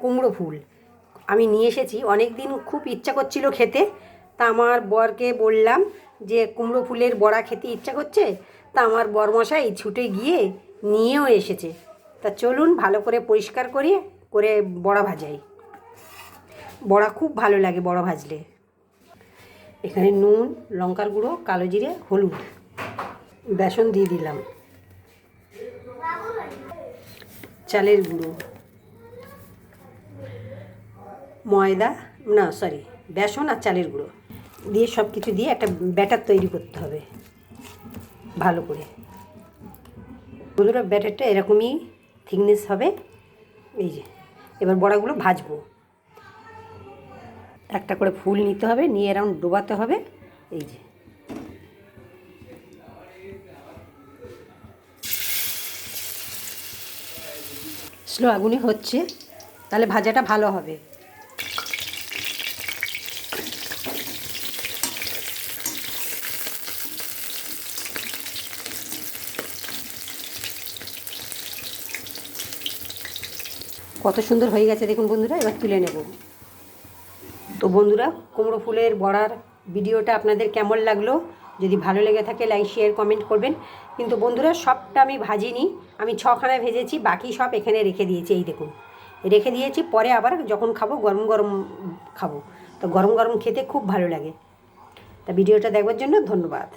কুমড়ো ফুল আমি নিয়ে এসেছি। অনেক দিন খুব ইচ্ছা করছিল খেতে, তা আমার বরকে বললাম যে কুমড়ো ফুলের বড়া খেতে ইচ্ছা করছে, তা আমার বরমশাই ছুটে গিয়ে নিয়েও এসেছে। তা চলুন ভালো করে পরিষ্কার করে বড়া ভাজাই। বড়া খুব ভালো লাগে বড়া ভাজলে। এখানে নুন, লঙ্কার গুঁড়ো, কালো জিরে, হলুদ, বেসন দিয়ে দিলাম, চালের গুঁড়ো, ময়দা না সরি বেসন আর চালের গুঁড়ো দিয়ে সব কিছু দিয়ে একটা ব্যাটার তৈরি করতে হবে ভালো করে। বন্ধুরা ব্যাটারটা এরকমই থিকনেস হবে। এই যে এবার বড়াগুলো ভাজবো। একটা করে ফুল নিতে হবে, নিয়ে এরকম ডোবাতে হবে। এই যে স্লো আগুনে হচ্ছে, তাহলে ভাজাটা ভালো হবে। কত সুন্দর হয়ে গেছে দেখুন বন্ধুরা। এবার তুলে নেব। তো বন্ধুরা কুমড়ো ফুলের বড়ার ভিডিওটা আপনাদের কেমন লাগলো? যদি ভালো লেগে থাকে লাইক শেয়ার কমেন্ট করবেন। কিন্তু বন্ধুরা সবটা আমি ভাজিনি, আমি 6খানা ভেজেছি, বাকি সব এখানে রেখে দিয়েছি। এই দেখুন রেখে দিয়েছি, পরে আবার যখন খাবো গরম গরম খাবো। তো গরম গরম খেতে খুব ভালো লাগে। তা ভিডিওটা দেখবার জন্য ধন্যবাদ।